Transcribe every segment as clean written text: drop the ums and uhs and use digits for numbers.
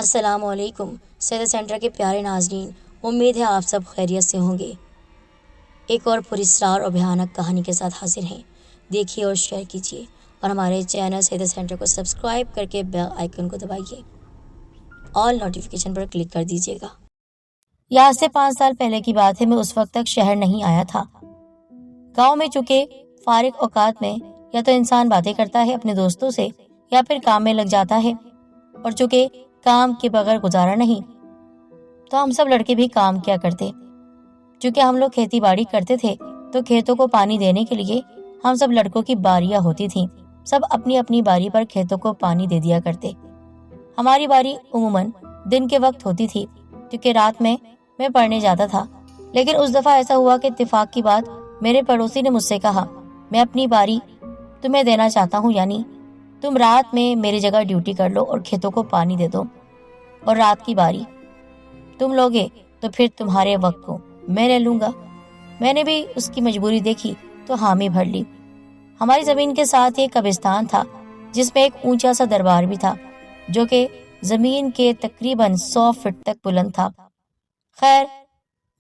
السلام علیکم سیدہ سینٹر کے پیارے ناظرین، امید ہے آپ سب خیریت سے ہوں گے۔ ایک اور پراسرار اور بھیانک کہانی کے ساتھ حاضر ہیں۔ دیکھیے اور شیئر کیجیے اور ہمارے چینل سیدہ سینٹر کو سبسکرائب کر کے بیل آئیکن کو دبائیے، آل نوٹیفیکیشن پر کلک کر دیجیے گا۔ یہ آج سے 5 سال پہلے کی بات ہے۔ میں اس وقت تک شہر نہیں آیا تھا۔ گاؤں میں چونکہ فارغ اوقات میں یا تو انسان باتیں کرتا ہے اپنے دوستوں سے یا پھر کام میں لگ جاتا ہے، اور چونکہ کام کے بغیر گزارا نہیں تو ہم سب لڑکے بھی کام کیا کرتے۔ چونکہ ہم لوگ کھیتی باڑی کرتے تھے تو کھیتوں کو پانی دینے کے لیے ہم سب لڑکوں کی باریاں ہوتی تھیں۔ سب اپنی اپنی باری پر کھیتوں کو پانی دے دیا کرتے۔ ہماری باری عموماً دن کے وقت ہوتی تھی کیونکہ رات میں پڑھنے جاتا تھا۔ لیکن اس دفعہ ایسا ہوا کہ اتفاق کی بات، میرے پڑوسی نے مجھ سے کہا، میں اپنی باری تمہیں دینا چاہتا ہوں، یعنی تم رات میں میری جگہ ڈیوٹی کر لو اور کھیتوں کو پانی دے دو، اور رات کی باری تم لوگے تو پھر تمہارے وقت کو میں لے لوں گا۔ میں نے بھی اس کی مجبوری دیکھی تو حامی بھر لی۔ ہماری زمین کے ساتھ ایک قبرستان تھا جس میں ایک اونچا سا دربار بھی تھا جو کہ زمین کے تقریباً 100 فٹ تک بلند تھا۔ خیر،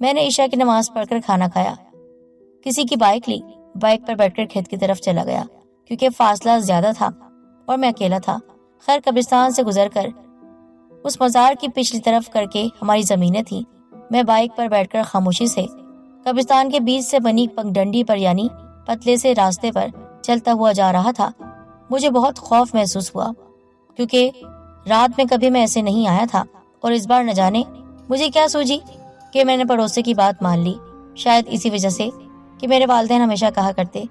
میں نے عشاء کی نماز پڑھ کر کھانا کھایا، کسی کی بائک لی، بائک پر بیٹھ کر کھیت کی طرف چلا گیا کیونکہ فاصلہ زیادہ تھا اور میں اکیلا تھا۔ خیر، قبرستان سے گزر کر اس مزار کی پچھلی طرف کر کے ہماری زمینیں تھیں۔ میں بائک پر بیٹھ کر خاموشی سے قبرستان کے بیچ سے بنی پگڈنڈی پر، یعنی پتلے سے راستے پر چلتا ہوا جا رہا تھا۔ مجھے بہت خوف محسوس ہوا کیونکہ رات میں کبھی میں ایسے نہیں آیا تھا، اور اس بار نہ جانے مجھے کیا سوجی کہ میں نے پڑوسی کی بات مان لی۔ شاید اسی وجہ سے کہ میرے والدین ہمیشہ کہا کرتے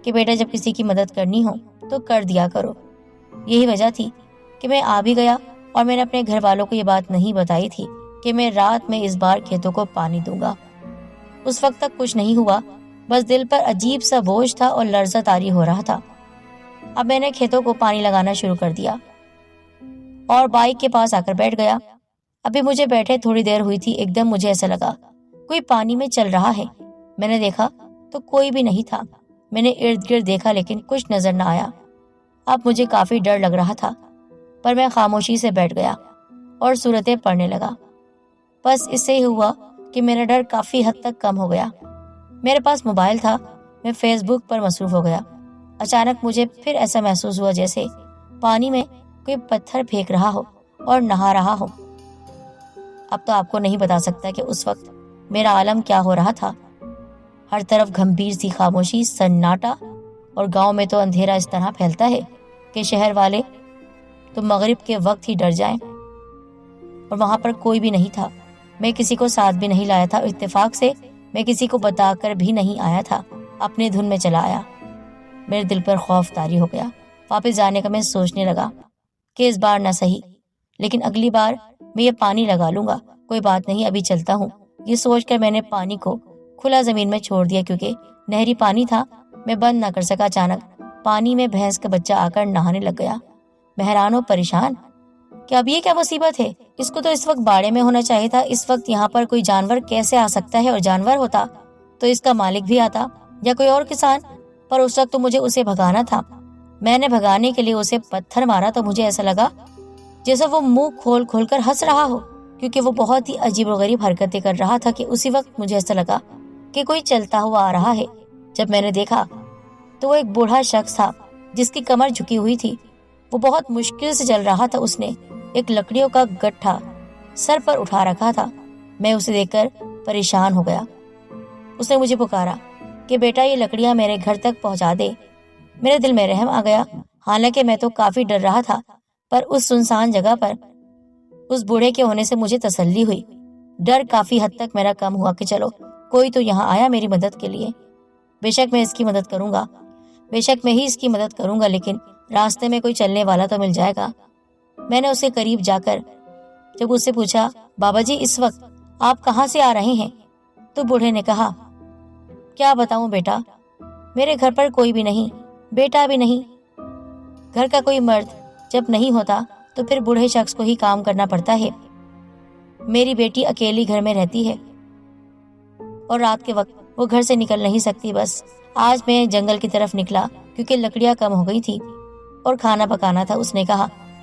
کہ بیٹا جب کسی کی مدد کرنی ہو تو کر دیا کرو۔ یہی وجہ تھی کہ میں آ بھی گیا، اور میں نے اپنے گھر والوں کو یہ بات نہیں بتائی تھی کہ میں رات میں اس بار کھیتوں کو پانی دوں گا۔ اس وقت تک کچھ نہیں ہوا، بس دل پر عجیب سا بوجھ تھا اور لرزہ طاری ہو رہا تھا۔ اب میں نے کھیتوں کو پانی لگانا شروع کر دیا اور بائک کے پاس آ کر بیٹھ گیا۔ ابھی مجھے بیٹھے تھوڑی دیر ہوئی تھی، ایک دم مجھے ایسا لگا کوئی پانی میں چل رہا ہے۔ میں نے دیکھا تو کوئی بھی نہیں تھا۔ میں نے ارد گرد دیکھا لیکن کچھ نظر نہ آیا۔ اب مجھے کافی ڈر لگ رہا تھا، پر میں خاموشی سے بیٹھ گیا اور سورتیں پڑھنے لگا۔ بس اس سے ہی ہوا کہ میرا ڈر کافی حد تک کم ہو گیا۔ میرے پاس موبائل تھا، میں فیس بک پر مصروف ہو گیا۔ اچانک مجھے پھر ایسا محسوس ہوا جیسے پانی میں کوئی پتھر پھینک رہا ہو اور نہا رہا ہو۔ اب تو آپ کو نہیں بتا سکتا کہ اس وقت میرا عالم کیا ہو رہا تھا۔ ہر طرف گھمبیر سی خاموشی، سناٹا، اور گاؤں میں تو اندھیرا اس طرح پھیلتا ہے کہ شہر والے تو مغرب کے وقت ہی ڈر جائیں، اور وہاں پر کوئی بھی نہیں تھا۔ میں کسی کو ساتھ بھی نہیں لایا تھا، اتفاق سے میں کسی کو بتا کر بھی نہیں آیا تھا، اپنے دھن میں چلا آیا۔ میرے دل پر خوف طاری ہو گیا۔ واپس جانے کا میں سوچنے لگا کہ اس بار نہ صحیح، لیکن اگلی بار میں یہ پانی لگا لوں گا، کوئی بات نہیں، ابھی چلتا ہوں۔ یہ سوچ کر میں نے پانی کو کھلا زمین میں چھوڑ دیا کیونکہ نہری پانی تھا، میں بند نہ کر سکا۔ اچانک پانی میں بھینس کا بچہ آ کر نہانے لگ گیا۔ میں حیران و پریشان کہ اب یہ کیا مصیبت ہے؟ اس کو تو اس وقت باڑے میں ہونا چاہیے تھا، اس وقت یہاں پر کوئی جانور کیسے آ سکتا ہے؟ اور جانور ہوتا تو اس کا مالک بھی آتا یا کوئی اور کسان، پر اس وقت تو مجھے اسے بھگانا تھا۔ میں نے بھگانے کے لیے اسے پتھر مارا تو مجھے ایسا لگا جیسے وہ منہ کھول کھول کر ہنس رہا ہو، کیونکہ وہ بہت ہی عجیب و غریب حرکتیں کر رہا تھا کہ اسی وقت مجھے ایسا لگا کہ کوئی چلتا ہوا آ رہا ہے۔ جب میں نے دیکھا تو وہ ایک بوڑھا شخص تھا جس کی کمر جھکی ہوئی تھی۔ وہ بہت مشکل سے چل رہا تھا، اس نے ایک لکڑیوں کا گٹھا سر پر اٹھا رکھا تھا۔ میں اسے دیکھ کر پریشان ہو گیا۔ اس نے مجھے پکارا کہ بیٹا یہ لکڑیاں میرے گھر تک پہنچا دے۔ میرے دل میں رحم آ گیا، حالانکہ میں تو کافی ڈر رہا تھا، پر اس سنسان جگہ پر اس بوڑھے کے ہونے سے مجھے تسلی ہوئی۔ ڈر کافی حد تک میرا کم ہوا کہ چلو کوئی تو یہاں آیا میری مدد کے لیے۔ بے شک میں اس کی مدد کروں گا، بے شک میں ہی اس کی مدد کروں گا، لیکن راستے میں کوئی چلنے والا تو مل جائے گا۔ میں نے اس کے قریب جا کر جب اس سے پوچھا، بابا جی اس وقت آپ کہاں سے آ رہے ہیں؟ تو بوڑھے نے کہا، کیا بتاؤں بیٹا، میرے گھر پر کوئی بھی نہیں، بیٹا بھی نہیں۔ گھر کا کوئی مرد جب نہیں ہوتا تو پھر بوڑھے شخص کو ہی کام کرنا پڑتا ہے۔ میری بیٹی اکیلی گھر میں رہتی ہے اور رات کے وقت وہ گھر سے نکل نہیں سکتی۔ بس آج میں جنگل کی طرف نکلا کیونکہ لکڑیاں کم ہو گئی تھی اور کھانا پکانا تھا۔ اس نے کہا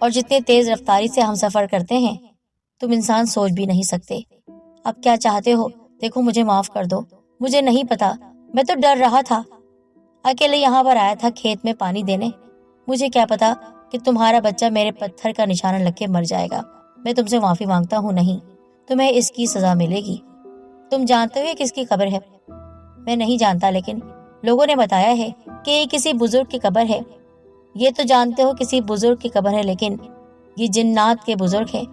اور جتنے تیز رفتاری سے ہم سفر کرتے ہیں تم انسان سوچ بھی نہیں سکتے۔ اب کیا چاہتے ہو؟ دیکھو مجھے معاف کر دو، مجھے نہیں پتا، میں تو ڈر رہا تھا، اکیلے یہاں پر آیا تھا کھیت میں پانی دینے، مجھے کیا پتا کہ تمہارا بچہ میرے پتھر کا نشانہ لگ کے مر جائے گا۔ میں تم سے معافی مانگتا ہوں، نہیں، تمہیں اس کی سزا ملے گی۔ تم جانتے ہو یہ کس کی قبر ہے؟ میں نہیں جانتا، لیکن لوگوں نے بتایا ہے کہ یہ کسی بزرگ کی قبر ہے۔ یہ تو جانتے ہو کسی بزرگ کی قبر ہے، لیکن یہ جنات کے بزرگ ہیں،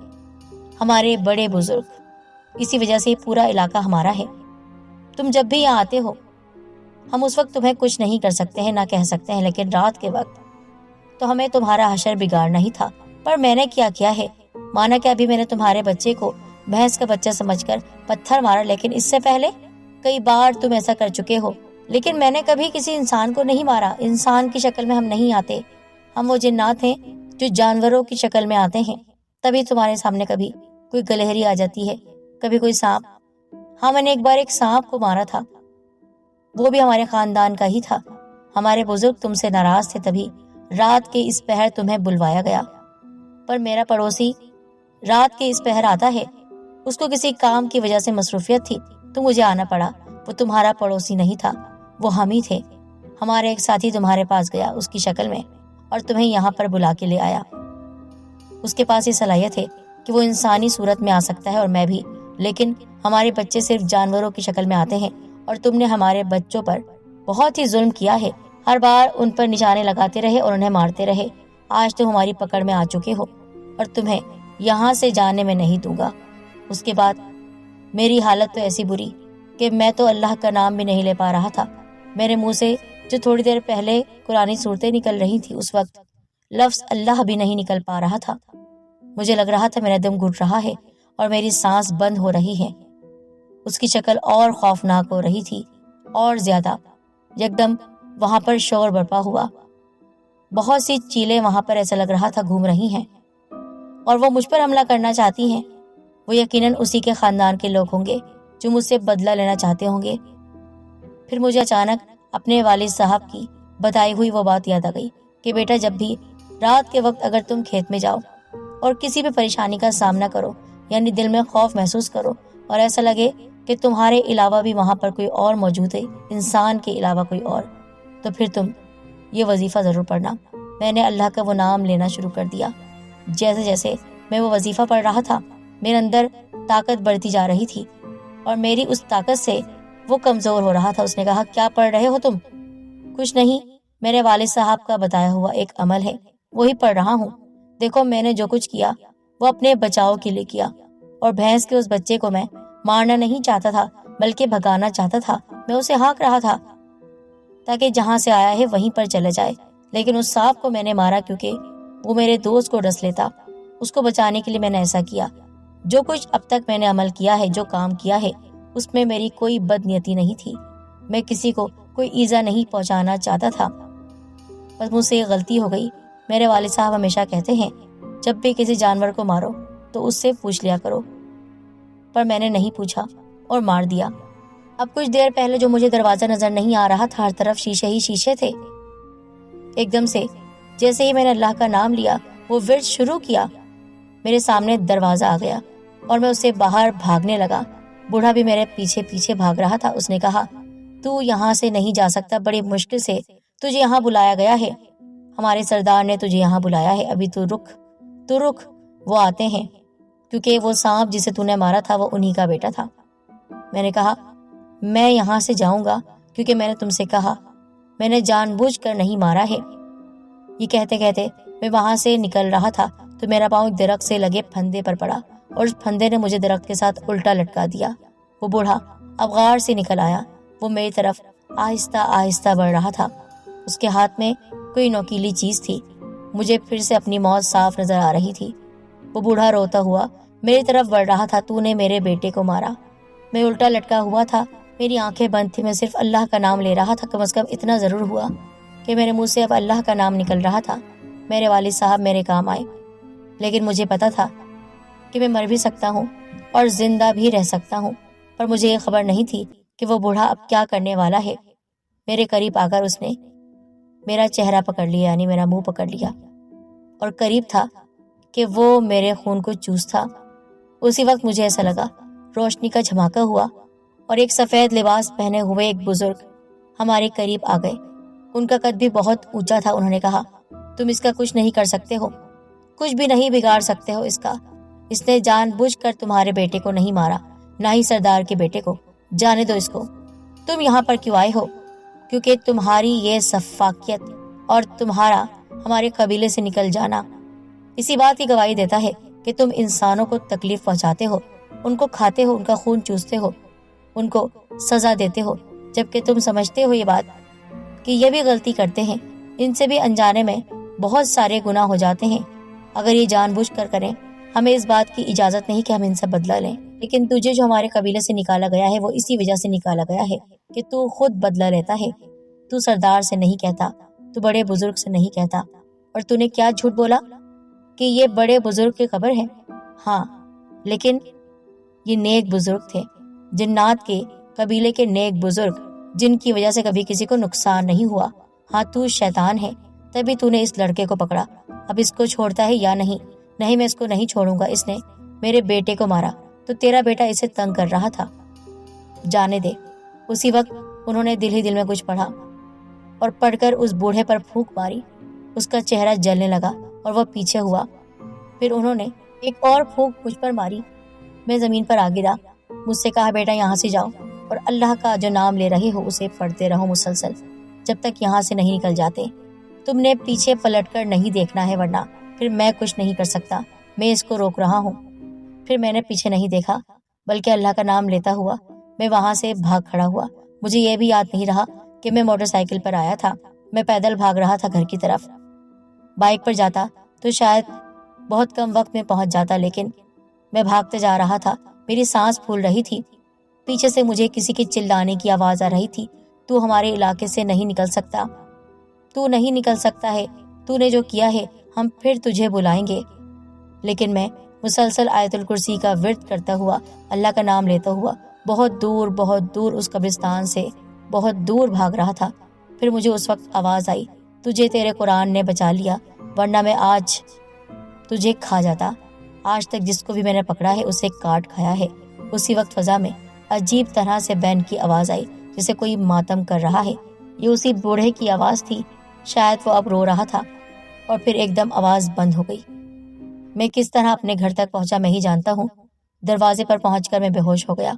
ہمارے بڑے بزرگ، اسی وجہ سے یہ پورا علاقہ ہمارا ہے۔ تم جب بھی یہاں آتے ہو ہم اس وقت تمہیں کچھ نہیں کر سکتے ہیں، نہ کہہ سکتے ہیں، لیکن رات کے وقت تو ہمیں تمہارا حشر بگاڑنا ہی تھا۔ پر میں نے کیا ہے؟ مانا کہ ابھی میں نے تمہارے بچے کو بھینس کا بچہ سمجھ کر پتھر مارا، لیکن اس سے پہلے کئی بار تم ایسا کر چکے ہو۔ لیکن میں نے کبھی کسی انسان کو نہیں مارا، انسان کی شکل میں ہم نہیں آتے، ہم وہ جنات ہیں جو جانوروں کی شکل میں آتے ہیں۔ تبھی تمہارے سامنے کبھی کوئی گلہری آ جاتی ہے، کبھی کوئی سانپ۔ ہاں، میں نے ایک بار ایک سانپ کو مارا تھا، وہ بھی ہمارے خاندان کا ہی تھا۔ ہمارے بزرگ تم سے ناراض تھے، تبھی رات کے اس پہر تمہیں بلوایا گیا۔ پر میرا پڑوسی رات کے اس پہر آتا ہے، اس کو کسی کام کی وجہ سے مصروفیت تھی تو مجھے آنا پڑا۔ وہ تمہارا پڑوسی نہیں تھا، وہ ہم ہی تھے۔ ہمارے ایک ساتھی تمہارے پاس گیا اس کی شکل میں اور تمہیں یہاں پر بلا کے لے آیا۔ اس کے پاس یہ صلاحیت ہے کہ وہ انسانی صورت میں آ سکتا ہے اور میں بھی، لیکن ہمارے بچے صرف جانوروں کی شکل میں آتے ہیں، اور تم نے ہمارے بچوں پر بہت ہی ظلم کیا ہے، ہر بار ان پر نشانے لگاتے رہے اور انہیں مارتے رہے۔ آج تم ہماری پکڑ میں آ چکے ہو اور تمہیں یہاں سے جانے میں نہیں دوں گا۔ اس کے بعد میری حالت تو ایسی بری کہ میں تو اللہ کا نام بھی نہیں لے پا رہا تھا۔ میرے منہ سے جو تھوڑی دیر پہلے قرآنی صورتیں نکل رہی تھی، اس وقت لفظ اللہ بھی نہیں نکل پا رہا تھا۔ مجھے لگ رہا تھا میرا دم گھٹ رہا ہے اور میری سانس بند ہو رہی ہے۔ اس کی شکل اور خوفناک ہو رہی تھی، اور زیادہ۔ یکدم وہاں پر شور برپا ہوا، بہت سی چیلیں وہاں پر ایسا لگ رہا تھا گھوم رہی ہیں اور وہ مجھ پر حملہ کرنا چاہتی ہیں۔ وہ یقیناً اسی کے خاندان کے لوگ ہوں گے جو مجھ سے بدلہ لینا چاہتے ہوں گے۔ پھر مجھے اچانک اپنے والد صاحب کی بتائی ہوئی وہ بات یاد آ گئی کہ بیٹا، جب بھی رات کے وقت اگر تم کھیت میں جاؤ اور کسی بھی پریشانی کا سامنا کرو، یعنی دل میں خوف محسوس کرو اور ایسا لگے کہ تمہارے علاوہ بھی وہاں پر کوئی اور موجود ہے، انسان کے علاوہ کوئی اور، تو پھر تم یہ وظیفہ ضرور پڑھنا۔ میں نے اللہ کا وہ نام لینا شروع کر دیا۔ جیسے جیسے میں وہ وظیفہ پڑھ رہا تھا، میرے اندر طاقت بڑھتی جا رہی تھی اور میری اس طاقت سے وہ کمزور ہو رہا تھا۔ اس نے کہا، کیا پڑھ رہے ہو تم؟ کچھ نہیں، میرے والد صاحب کا بتایا ہوا ایک عمل ہے، وہی پڑھ رہا ہوں۔ دیکھو، میں نے جو کچھ کیا وہ اپنے بچاؤ کے لیے کیا، اور بھینس کے اس بچے کو میں مارنا نہیں چاہتا تھا بلکہ بھگانا چاہتا تھا۔ میں اسے ہانک رہا تھا تاکہ جہاں سے آیا ہے وہیں پر چلے جائے، لیکن اس سانپ کو میں نے مارا کیونکہ وہ میرے دوست کو ڈس لیتا۔ اس کو بچانے کے لیے میں نے ایسا کیا۔ جو کچھ اب تک میں نے عمل کیا ہے، جو کام کیا ہے، اس میں میری کوئی بدنیتی نہیں تھی، میں کسی کو کوئی ایذا نہیں پہنچانا چاہتا تھا، بس مجھ سے یہ غلطی ہو گئی۔ میرے والد صاحب ہمیشہ کہتے ہیں جب بھی کسی جانور کو مارو تو اس سے پوچھ لیا کرو، پر میں نے نہیں پوچھا اور مار دیا۔ اب کچھ دیر پہلے جو مجھے دروازہ نظر نہیں آ رہا تھا، ہر طرف شیشے ہی شیشے تھے۔ ایک دم سے جیسے ہی میں نے اللہ کا نام لیا، وہ ورد شروع کیا، میرے سامنے دروازہ آ گیا اور میں اسے باہر بھاگنے لگا۔ بوڑھا بھی میرے پیچھے پیچھے بھاگ رہا تھا۔ اس نے کہا، تو یہاں سے نہیں جا سکتا، بڑی مشکل سے تجھے یہاں بلایا گیا ہے، ہمارے سردار نے تجھے یہاں بلایا ہے، ابھی تو رک، وہ آتے ہیں، کیونکہ وہ سانپ جسے تو نے مارا تھا وہ انہی کا بیٹا تھا۔ میں نے کہا، میں یہاں سے جاؤں گا کیونکہ میں نے تم سے کہا، میں نے جان بوجھ کر نہیں مارا ہے۔ یہ کہتے کہتے میں وہاں سے نکل رہا تھا تو میرا پاؤں ایک درخت سے لگے پھندے پر پڑا اور اس پھندے نے مجھے درخت کے ساتھ الٹا لٹکا دیا۔ وہ بوڑھا اب غار سے نکل آیا، وہ میری طرف آہستہ آہستہ بڑھ رہا تھا، اس کے ہاتھ میں کوئی نوکیلی چیز تھی۔ مجھے پھر سے اپنی موت صاف نظر آ رہی تھی۔ وہ بوڑھا روتا ہوا میری طرف بڑھ رہا تھا، تو نے میرے بیٹے کو مارا۔ میں الٹا لٹکا ہوا تھا، میری آنکھیں بند تھی، میں صرف اللہ کا نام لے رہا تھا۔ کم از کم اتنا ضرور ہوا کہ میرے منہ سے اب اللہ کا نام نکل رہا تھا۔ میرے والد صاحب میرے کام آئے، لیکن مجھے پتا تھا کہ میں مر بھی سکتا ہوں اور زندہ بھی رہ سکتا ہوں، پر مجھے یہ خبر نہیں تھی کہ وہ بوڑھا اب کیا کرنے والا ہے۔ میرے قریب آ کر اس نے میرا چہرہ پکڑ لیا، یعنی میرا منہ پکڑ لیا، اور قریب تھا کہ وہ میرے خون کو چوس تھا۔ اسی وقت مجھے ایسا لگا، روشنی کا جھماکا ہوا اور ایک سفید لباس پہنے ہوئے ایک بزرگ ہمارے قریب آ گئے۔ ان کا قد بھی بہت اونچا تھا۔ انہوں نے کہا، تم اس کا کچھ نہیں کر سکتے ہو، کچھ بھی نہیں بگاڑ سکتے ہو اس کا۔ اس نے جان بوجھ کر تمہارے بیٹے کو نہیں مارا، نہ ہی سردار کے بیٹے کو۔ جانے دو اس کو۔ تم یہاں پر کیوں آئے ہو؟ کیونکہ تمہاری یہ سفاکیت اور تمہارا ہمارے قبیلے سے نکل جانا اسی بات کی گواہی دیتا ہے کہ تم انسانوں کو تکلیف پہنچاتے ہو، ان کو کھاتے ہو، ان کا خون چوستے ہو، ان کو سزا دیتے ہو، جبکہ تم سمجھتے ہو یہ بات کہ یہ بھی غلطی کرتے ہیں، ان سے بھی انجانے میں بہت سارے گناہ ہو جاتے ہیں۔ اگر یہ جان بوجھ کر کریں، ہمیں اس بات کی اجازت نہیں کہ ہم ان سے بدلہ لیں، لیکن تجھے جو ہمارے قبیلے سے نکالا گیا ہے وہ اسی وجہ سے نکالا گیا ہے کہ تو خود بدلہ لیتا ہے۔ تو سردار سے نہیں کہتا، تو بڑے بزرگ سے نہیں کہتا۔ اور تو نے کیا جھوٹ بولا کہ یہ بڑے بزرگ کی قبر ہے؟ ہاں، لیکن یہ نیک بزرگ تھے، جنات کے قبیلے کے نیک بزرگ، جن کی وجہ سے کبھی کسی کو نقصان نہیں ہوا۔ ہاں، تو شیطان ہے، تبھی تو نے اس لڑکے کو پکڑا۔ اب اس کو چھوڑتا ہے یا نہیں؟ نہیں، میں اس کو نہیں چھوڑوں گا۔ اس نے میرے بیٹے کو مارا تو تیرا بیٹا اسے تنگ کر رہا تھا، جانے دے۔ اسی وقت انہوں نے دل ہی دل میں کچھ پڑھا اور پڑھ کر اس بوڑھے پر پھونک ماری۔ اس کا چہرہ جلنے لگا اور وہ پیچھے ہوا۔ پھر انہوں نے ایک اور پھونک مجھ پر ماری۔ میں زمین پر آ گرا۔ مجھ سے کہا، بیٹا یہاں سے جاؤ اور اللہ کا جو نام لے رہے ہو اسے پڑھتے رہو مسلسل جب تک یہاں سے نہیں نکل جاتے۔ تم نے پیچھے پلٹ کر نہیں دیکھنا ہے، ورنہ پھر میں کچھ نہیں کر سکتا۔ میں اس کو روک رہا ہوں۔ پھر میں نے پیچھے نہیں دیکھا، بلکہ اللہ کا نام لیتا ہوا میں وہاں سے بھاگ کھڑا ہوا۔ مجھے یہ بھی یاد نہیں رہا کہ میں موٹر سائیکل پر آیا تھا۔ میں پیدل بھاگ رہا تھا گھر کی طرف۔ بائک پر جاتا تو شاید بہت کم وقت میں پہنچ جاتا، لیکن میں بھاگتے جا رہا تھا۔ میری سانس پھول رہی تھی۔ پیچھے سے مجھے کسی کے چلانے کی آواز آ رہی تھی، تو ہمارے علاقے سے نہیں نکل سکتا، تو نہیں نکل سکتا ہے، تو نے جو کیا ہے ہم پھر تجھے بلائیں گے۔ لیکن میں مسلسل آیت الکرسی کا ورد کرتا ہوا، اللہ کا نام لیتا ہوا بہت دور اس قبرستان سے بہت دور بھاگ رہا تھا۔ پھر مجھے اس وقت آواز آئی، تجھے تیرے قرآن نے بچا لیا، ورنہ میں آج تجھے کھا جاتا۔ آج تک جس کو بھی میں نے پکڑا ہے اسے کاٹ کھایا ہے۔ اسی وقت فضا میں عجیب طرح سے بین کی آواز آئی، جسے کوئی ماتم کر رہا ہے۔ یہ اسی بوڑھے کی آواز تھی، شاید وہ اب رو رہا تھا۔ اور پھر ایک دم آواز بند ہو گئی۔ میں کس طرح اپنے گھر تک پہنچا میں ہی جانتا ہوں۔ دروازے پر پہنچ کر میں بے ہوش ہو گیا۔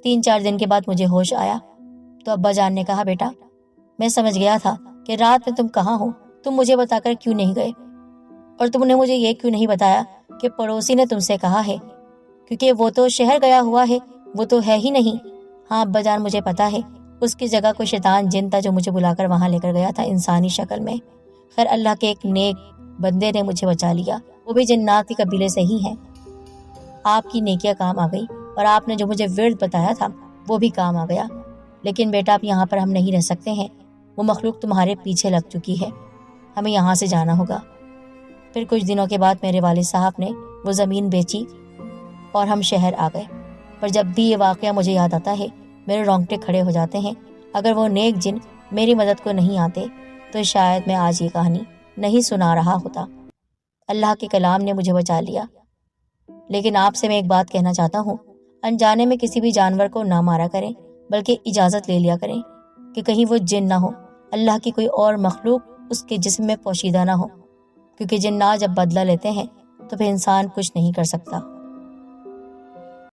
3-4 دن کے بعد مجھے ہوش آیا تو ابا جان نے کہا، بیٹا میں سمجھ گیا تھا کہ رات میں تم کہاں ہو، تم مجھے بتا کر کیوں نہیں گئے، اور تم نے مجھے یہ کیوں نہیں بتایا کہ پڑوسی نے تم سے کہا ہے، کیونکہ وہ تو شہر گیا ہوا ہے، وہ تو ہے ہی نہیں۔ ہاں ابا جان، مجھے پتا ہے، اس کی جگہ کوئی شیطان جن تھا جو مجھے بلا کر وہاں لے کر گیا تھا انسانی شکل میں۔ خیر اللہ کے ایک نیک بندے نے مجھے بچا لیا، وہ بھی جنات کے قبیلے سے ہی ہیں۔ آپ کی نیکیاں کام آ گئی اور آپ نے جو مجھے ورد بتایا تھا وہ بھی کام آ گیا۔ لیکن بیٹا اب یہاں پر ہم نہیں رہ سکتے ہیں، وہ مخلوق تمہارے پیچھے لگ چکی ہے، ہمیں یہاں سے جانا ہوگا۔ پھر کچھ دنوں کے بعد میرے والد صاحب نے وہ زمین بیچی اور ہم شہر آ گئے۔ پر جب بھی یہ واقعہ مجھے یاد آتا ہے میرے رونگٹے کھڑے ہو جاتے ہیں۔ اگر وہ نیک جن میری مدد کو نہیں آتے تو شاید میں آج یہ کہانی نہیں سنا رہا ہوتا۔ اللہ کے کلام نے مجھے بچا لیا۔ لیکن آپ سے میں ایک بات کہنا چاہتا ہوں، انجانے میں کسی بھی جانور کو نہ مارا کریں، بلکہ اجازت لے لیا کریں کہ کہیں وہ جن نہ ہو، اللہ کی کوئی اور مخلوق اس کے جسم میں پوشیدہ نہ ہو، کیونکہ جنات جب بدلہ لیتے ہیں تو پھر انسان کچھ نہیں کر سکتا۔